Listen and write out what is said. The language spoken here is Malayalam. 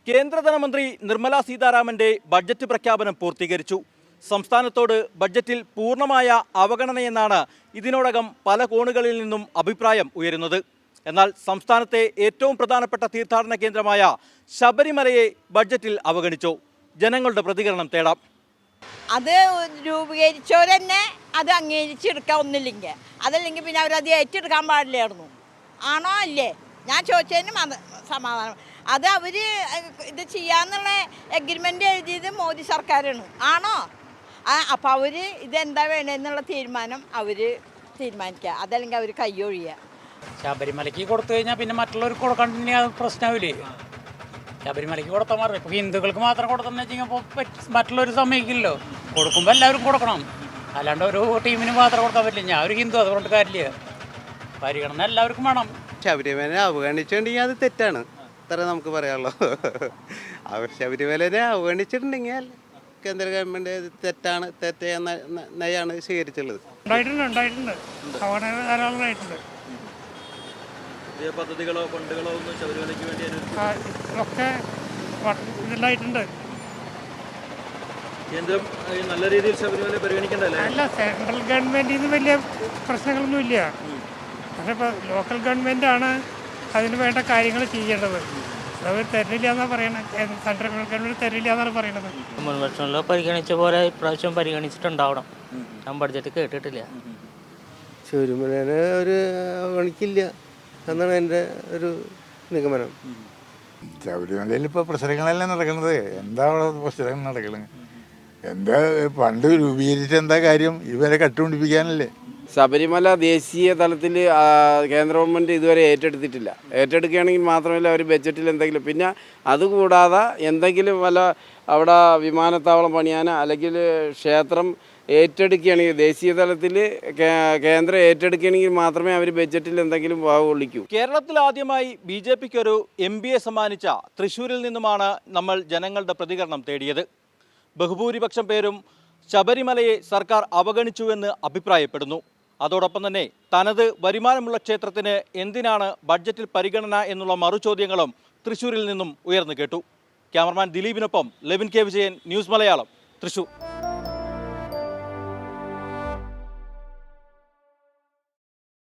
കേന്ദ്ര ധനമന്ത്രി നിർമ്മല സീതാരാമന്റെ ബഡ്ജറ്റ് പ്രഖ്യാപനം പൂർത്തീകരിച്ചു. സംസ്ഥാനത്തോട് ബഡ്ജറ്റിൽ പൂർണ്ണമായ അവഗണനയെന്നാണ് ഇതിനോടകം പല കോണുകളിൽ നിന്നും അഭിപ്രായം ഉയരുന്നത്. എന്നാൽ സംസ്ഥാനത്തെ ഏറ്റവും പ്രധാനപ്പെട്ട തീർത്ഥാടന കേന്ദ്രമായ ശബരിമലയെ ബഡ്ജറ്റിൽ അവഗണിച്ചു. ജനങ്ങളുടെ പ്രതികരണം തേടാം. അത് രൂപീകരിച്ചവരെന്നെ അത് അംഗീകരിച്ചെടുക്കാൻ ഒന്നില്ലെങ്കിൽ അതല്ലെങ്കിൽ പിന്നെ അവരത് ഏറ്റെടുക്കാൻ പാടില്ലായിരുന്നു. ആണോ അല്ലേ? ഞാൻ ചോദിച്ചതിന് സമാധാനം. അത് അവർ ഇത് ചെയ്യാന്നുള്ള എഗ്രിമെൻ്റ് എഴുതിയത് മോദി സർക്കാരാണ്. ആണോ? അപ്പോൾ അവർ ഇതെന്താ വേണ്ടതെന്നുള്ള തീരുമാനം അവർ തീരുമാനിക്കുക, അതല്ലെങ്കിൽ അവർ കയ്യൊഴിയുക. ശബരിമലയ്ക്ക് കൊടുത്തു കഴിഞ്ഞാൽ പിന്നെ മറ്റുള്ളവർക്ക് കൊടുക്കണ്ടെങ്കിൽ അത് പ്രശ്നമാവില്ലേ? ശബരിമലയ്ക്ക് കൊടുത്താൽ മാറി. ഇപ്പോൾ ഹിന്ദുക്കൾക്ക് മാത്രം കൊടുത്തെന്ന് വെച്ചാൽ മറ്റുള്ളവർ സമ്മതിക്കില്ലല്ലോ. കൊടുക്കുമ്പോൾ എല്ലാവരും കൊടുക്കണം, അല്ലാണ്ട് ഒരു ടീമിന് മാത്രം കൊടുക്കാൻ പറ്റില്ല. ഞാൻ ഒരു ഹിന്ദു, അതുകൊണ്ട് കാര്യമില്ല. പരിഗണന എല്ലാവർക്കും വേണം. ശബരിമല അവഗണിച്ചിട്ടുണ്ടെങ്കിൽ അത് തെറ്റാണ്, അത്ര നമുക്ക് പറയാനുള്ളൂ. ശബരിമലനെ അവഗണിച്ചിട്ടുണ്ടെങ്കിൽ കേന്ദ്ര ഗവൺമെൻറ് തെറ്റായ നയാണ് സ്വീകരിച്ചുള്ളത്. പദ്ധതികളോ ഫണ്ടുകളോ ഒന്നും ശബരിമലയ്ക്ക് വേണ്ടി ഒക്കെ ഉണ്ടായിട്ടുണ്ട്. കേന്ദ്രം നല്ല രീതിയിൽ ശബരിമല പരിഗണിക്കണ്ടല്ലേ? അല്ല, സെൻട്രൽ ഗവൺമെന്റിൽ നിന്ന് വലിയ പ്രശ്നങ്ങളൊന്നും ഇല്ല. പക്ഷെ ഇപ്പോൾ ലോക്കൽ ഗവൺമെൻറ്റാണ് അതിന് വേണ്ട കാര്യങ്ങൾ ചെയ്യേണ്ടത്. അവർ തരില്ല എന്നാണ് പറയണത്. സെൻട്രൽ ഗവൺമെൻറ് തരില്ല എന്നാണ് പറയണത്. മുൻ വർഷങ്ങളിലോ പരിഗണിച്ച പോലെ ഇപ്രാവശ്യം പരിഗണിച്ചിട്ടുണ്ടാവണം. ഞാൻ ബഡ്ജറ്റ് കേട്ടിട്ടില്ല. ശബരിമലനെ ഒരു അവഗണിക്കില്ല എന്നാണ് എൻ്റെ ഒരു നിഗമനം. ശബരിമലയിൽ ഇപ്പോൾ പ്രശ്നങ്ങളെല്ലാം നടക്കുന്നത്. എന്താ അവിടെ പ്രശ്നങ്ങൾ നടക്കുന്നത്? എന്താ പണ്ട് രൂപീകരിച്ചിട്ട് എന്താ കാര്യം? ഇവരെ കട്ടുപിടിപ്പിക്കാനല്ലേ? ശബരിമല ദേശീയ തലത്തിൽ കേന്ദ്ര ഗവൺമെൻറ് ഇതുവരെ ഏറ്റെടുത്തിട്ടില്ല. ഏറ്റെടുക്കുകയാണെങ്കിൽ മാത്രമല്ല അവർ ബഡ്ജറ്റിൽ എന്തെങ്കിലും, പിന്നെ അതുകൂടാതെ എന്തെങ്കിലും വല്ല അവിടെ വിമാനത്താവളം പണിയാനോ അല്ലെങ്കിൽ ക്ഷേത്രം ഏറ്റെടുക്കുകയാണെങ്കിൽ ദേശീയ തലത്തിൽ കേന്ദ്രം ഏറ്റെടുക്കുകയാണെങ്കിൽ മാത്രമേ അവർ ബഡ്ജറ്റിൽ എന്തെങ്കിലും കൊള്ളിക്കൂ. കേരളത്തിൽ ആദ്യമായി BJPക്ക് ഒരു MBA സമ്മാനിച്ച തൃശ്ശൂരിൽ നിന്നുമാണ് നമ്മൾ ജനങ്ങളുടെ പ്രതികരണം തേടിയത്. ബഹുഭൂരിപക്ഷം പേരും ശബരിമലയെ സർക്കാർ അവഗണിച്ചുവെന്ന് അഭിപ്രായപ്പെടുന്നു. അതോടൊപ്പം തന്നെ തനത് വരുമാനമുള്ള ക്ഷേത്രത്തിന് എന്തിനാണ് ബഡ്ജറ്റിൽ പരിഗണന എന്നുള്ള മറുചോദ്യങ്ങളും തൃശ്ശൂരിൽ നിന്നും ഉയർന്നു കേട്ടു. ക്യാമറമാൻ ദിലീപിനൊപ്പം ലെവിൻ കെ വിജയൻ, ന്യൂസ് മലയാളം, തൃശ്ശൂർ.